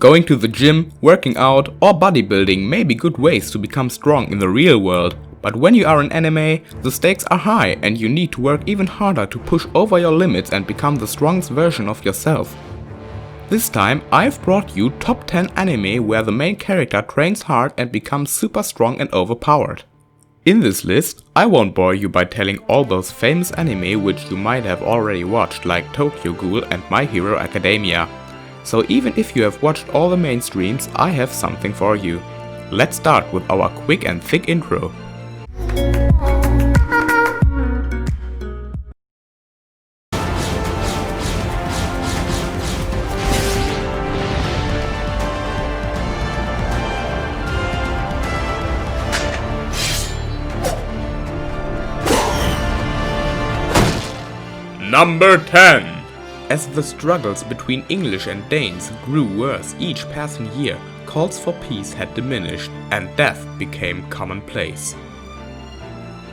Going to the gym, working out, or bodybuilding may be good ways to become strong in the real world, but when you are in anime, the stakes are high and you need to work even harder to push over your limits and become the strongest version of yourself. This time I've brought you top 10 anime where the main character trains hard and becomes super strong and overpowered. In this list, I won't bore you by telling all those famous anime which you might have already watched, like Tokyo Ghoul and My Hero Academia. So even if you have watched all the mainstreams, I have something for you. Let's start with our quick and thick intro. Number 10. As the struggles between English and Danes grew worse each passing year, calls for peace had diminished and death became commonplace.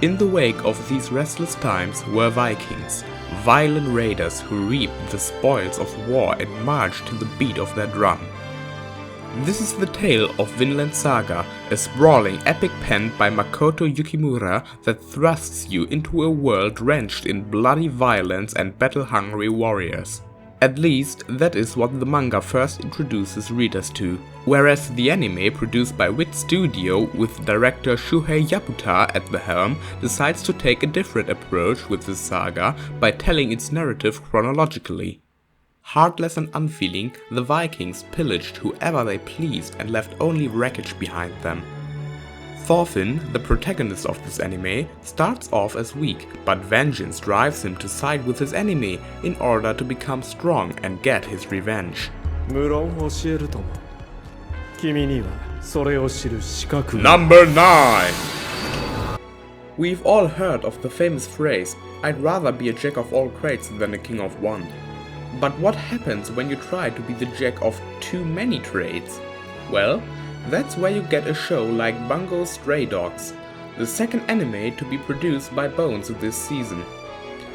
In the wake of these restless times were Vikings, violent raiders who reaped the spoils of war and marched to the beat of their drum. This is the tale of Vinland Saga, a sprawling epic penned by Makoto Yukimura that thrusts you into a world drenched in bloody violence and battle-hungry warriors. At least, that is what the manga first introduces readers to, whereas the anime produced by Wit Studio with director Shuhei Yabuta at the helm decides to take a different approach with the saga by telling its narrative chronologically. Heartless and unfeeling, the Vikings pillaged whoever they pleased and left only wreckage behind them. Thorfinn, the protagonist of this anime, starts off as weak, but vengeance drives him to side with his enemy in order to become strong and get his revenge. Number 9. We've all heard of the famous phrase, "I'd rather be a jack of all trades than a king of one." But what happens when you try to be the jack of too many trades? Well, that's where you get a show like Bungo Stray Dogs, the second anime to be produced by Bones this season.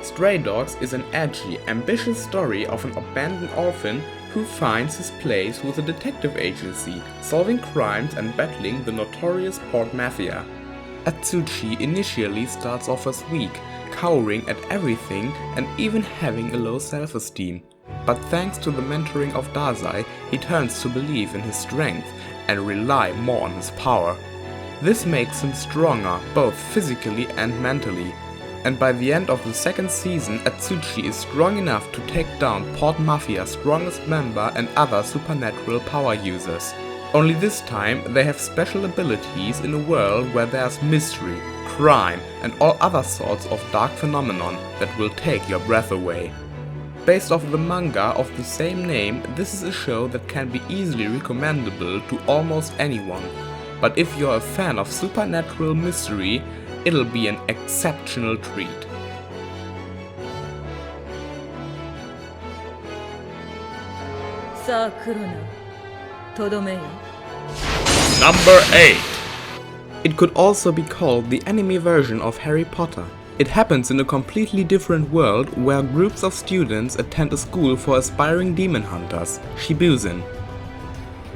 Stray Dogs is an edgy, ambitious story of an abandoned orphan who finds his place with a detective agency, solving crimes and battling the notorious port mafia. Atsushi initially starts off as weak, cowering at everything and even having a low self-esteem. But thanks to the mentoring of Dazai, he turns to believe in his strength and rely more on his power. This makes him stronger both physically and mentally. And by the end of the second season, Atsushi is strong enough to take down Port Mafia's strongest member and other supernatural power users. Only this time they have special abilities in a world where there's mystery, crime and all other sorts of dark phenomenon that will take your breath away. Based off the manga of the same name, this is a show that can be easily recommendable to almost anyone. But if you're a fan of supernatural mystery, it'll be an exceptional treat. Number 8. It could also be called the anime version of Harry Potter. It happens in a completely different world where groups of students attend a school for aspiring demon hunters, Shibuzen.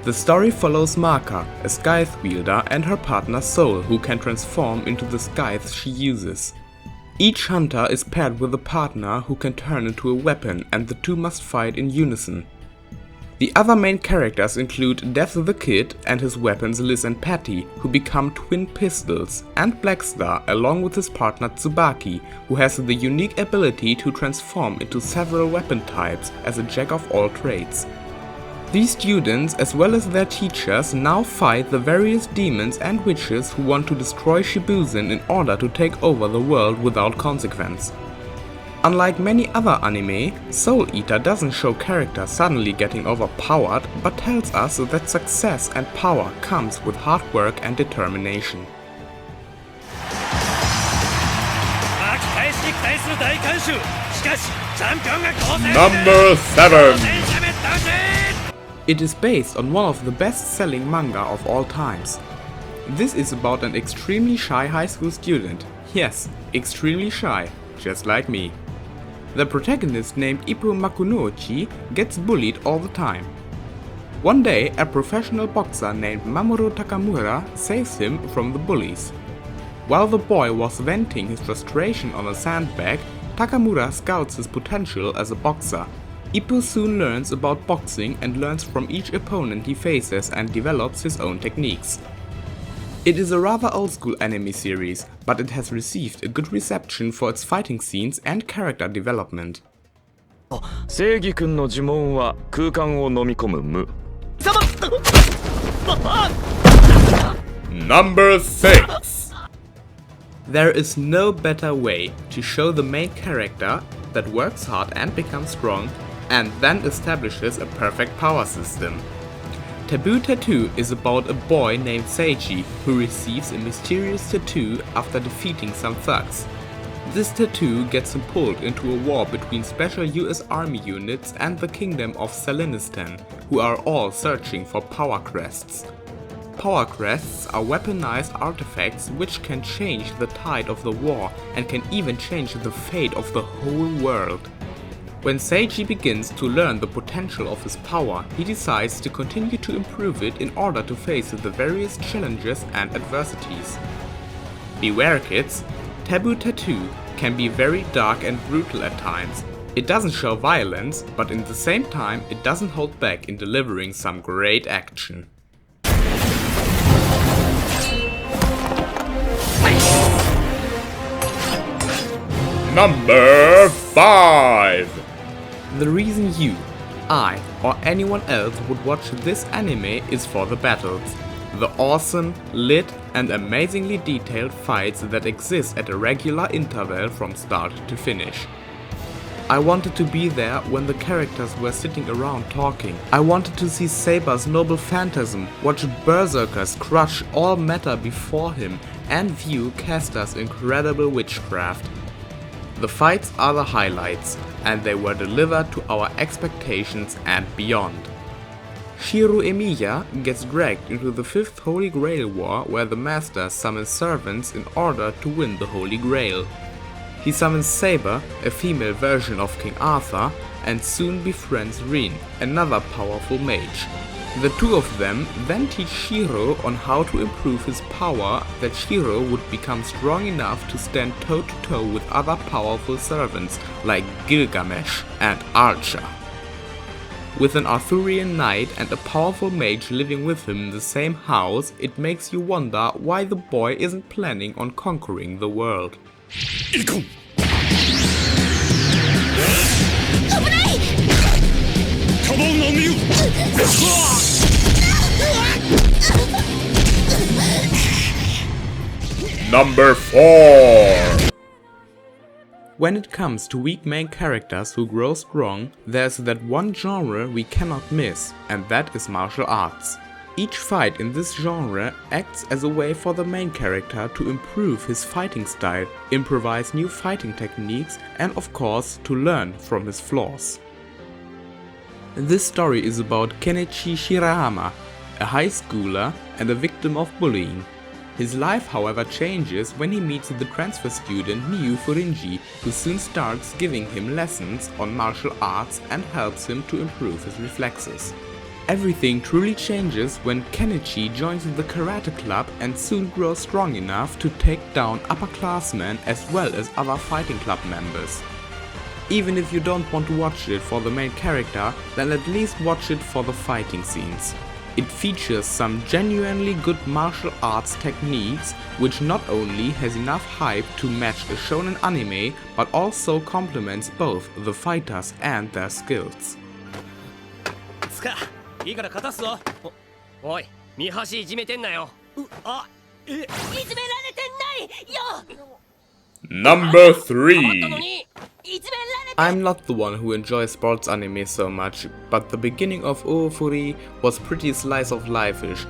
The story follows Maka, a scythe wielder, and her partner Soul, who can transform into the scythes she uses. Each hunter is paired with a partner who can turn into a weapon, and the two must fight in unison. The other main characters include Death the Kid and his weapons Liz and Patty, who become twin pistols, and Blackstar along with his partner Tsubaki, who has the unique ability to transform into several weapon types as a jack of all trades. These students, as well as their teachers, now fight the various demons and witches who want to destroy Shibuzen in order to take over the world without consequence. Unlike many other anime, Soul Eater doesn't show characters suddenly getting overpowered, but tells us that success and power comes with hard work and determination. Number 7. It is based on one of the best-selling manga of all times. This is about an extremely shy high school student. Yes, extremely shy, just like me. The protagonist named Ippo Makunouchi gets bullied all the time. One day, a professional boxer named Mamoru Takamura saves him from the bullies. While the boy was venting his frustration on a sandbag, Takamura scouts his potential as a boxer. Ippo soon learns about boxing and learns from each opponent he faces and develops his own techniques. It is a rather old school anime series, but it has received a good reception for its fighting scenes and character development. 正義君の呪文は空間を飲み込む無。Number 6. There is no better way to show the main character that works hard and becomes strong and then establishes a perfect power system. Taboo Tattoo is about a boy named Seiji who receives a mysterious tattoo after defeating some thugs. This tattoo gets him pulled into a war between special US Army units and the Kingdom of Salinistan, who are all searching for power crests. Power crests are weaponized artifacts which can change the tide of the war and can even change the fate of the whole world. When Seiji begins to learn the potential of his power, he decides to continue to improve it in order to face the various challenges and adversities. Beware kids, Taboo Tattoo can be very dark and brutal at times. It doesn't show violence, but in the same time it doesn't hold back in delivering some great action. Number 5. The reason you, I, or anyone else would watch this anime is for the battles. The awesome, lit, and amazingly detailed fights that exist at a regular interval from start to finish. I wanted to be there when the characters were sitting around talking. I wanted to see Saber's noble phantasm, watch berserkers crush all matter before him, and view Caster's incredible witchcraft. The fights are the highlights, and they were delivered to our expectations and beyond. Shiro Emiya gets dragged into the 5th Holy Grail War where the Master summons servants in order to win the Holy Grail. He summons Saber, a female version of King Arthur, and soon befriends Rin, another powerful mage. The two of them then teach Shiro on how to improve his power that Shiro would become strong enough to stand toe to toe with other powerful servants like Gilgamesh and Archer. With an Arthurian knight and a powerful mage living with him in the same house, it makes you wonder why the boy isn't planning on conquering the world. Number 4. When it comes to weak main characters who grow strong, there's that one genre we cannot miss, and that is martial arts. Each fight in this genre acts as a way for the main character to improve his fighting style, improvise new fighting techniques, and of course to learn from his flaws. This story is about Kenichi Shirahama, a high schooler and a victim of bullying. His life however changes when he meets the transfer student Miyu Furinji, who soon starts giving him lessons on martial arts and helps him to improve his reflexes. Everything truly changes when Kenichi joins the karate club and soon grows strong enough to take down upperclassmen as well as other fighting club members. Even if you don't want to watch it for the main character, then at least watch it for the fighting scenes. It features some genuinely good martial arts techniques, which not only has enough hype to match a shonen anime, but also complements both the fighters and their skills. Number 3. I'm not the one who enjoys sports anime so much, but the beginning of Overpowered was pretty slice of life-ish,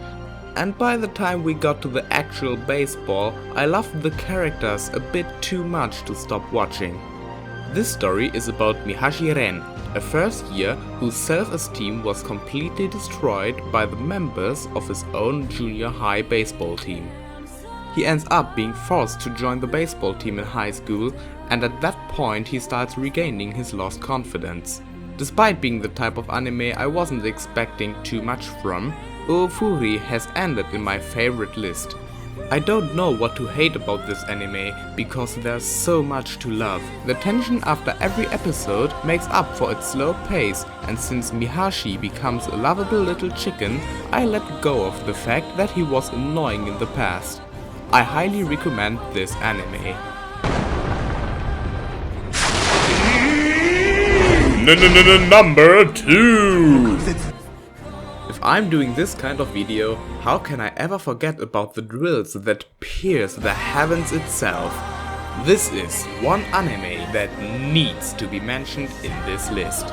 and by the time we got to the actual baseball, I loved the characters a bit too much to stop watching. This story is about Mihashi Ren, a first year whose self-esteem was completely destroyed by the members of his own junior high baseball team. He ends up being forced to join the baseball team in high school, and at that point he starts regaining his lost confidence. Despite being the type of anime I wasn't expecting too much from, Overpowered has ended in my favorite list. I don't know what to hate about this anime, because there's so much to love. The tension after every episode makes up for its slow pace, and since Mihashi becomes a lovable little chicken, I let go of the fact that he was annoying in the past. I highly recommend this anime. Number 2! If I'm doing this kind of video, how can I ever forget about the drills that pierce the heavens itself? This is one anime that needs to be mentioned in this list.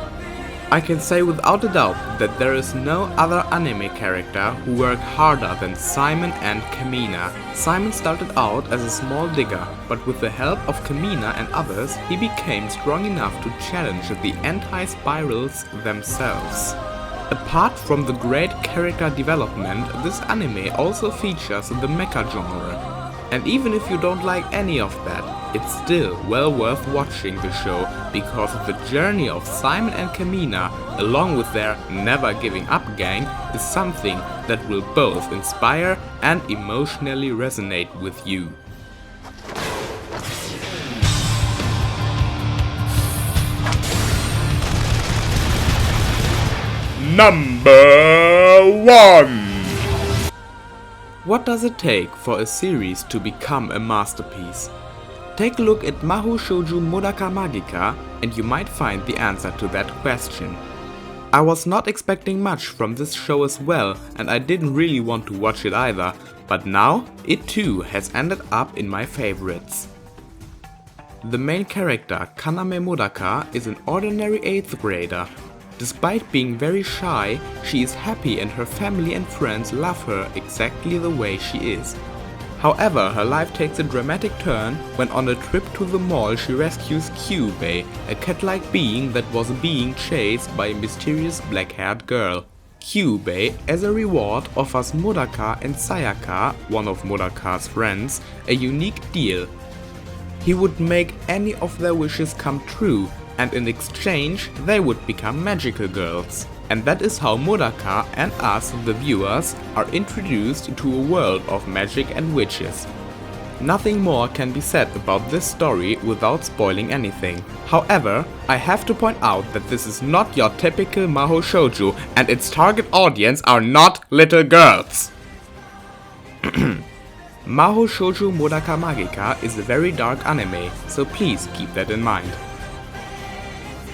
I can say without a doubt that there is no other anime character who worked harder than Simon and Kamina. Simon started out as a small digger, but with the help of Kamina and others, he became strong enough to challenge the anti-spirals themselves. Apart from the great character development, this anime also features the mecha genre. And even if you don't like any of that, it's still well worth watching the show, because the journey of Simon and Kamina, along with their never giving up gang, is something that will both inspire and emotionally resonate with you. Number 1! What does it take for a series to become a masterpiece? Take a look at Mahou Shoujo Modaka Magica and you might find the answer to that question. I was not expecting much from this show as well, and I didn't really want to watch it either, but now it too has ended up in my favorites. The main character, Kaname Modaka, is an ordinary 8th grader. Despite being very shy, she is happy and her family and friends love her exactly the way she is. However, her life takes a dramatic turn when on a trip to the mall she rescues Kyubei, a cat-like being that was being chased by a mysterious black-haired girl. Kyubei, as a reward, offers Modaka and Sayaka, one of Modaka's friends, a unique deal. He would make any of their wishes come true, and in exchange they would become magical girls. And that is how Modaka and us, the viewers, are introduced to a world of magic and witches. Nothing more can be said about this story without spoiling anything. However, I have to point out that this is not your typical Mahou Shoujo, and its target audience are not little girls. Mahou Shoujo Modaka Magica is a very dark anime, so please keep that in mind.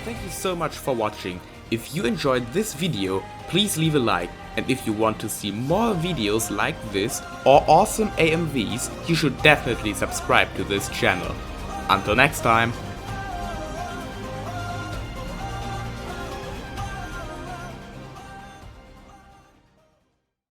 Thank you so much for watching. If you enjoyed this video, please leave a like, and if you want to see more videos like this or awesome AMVs, you should definitely subscribe to this channel. Until next time.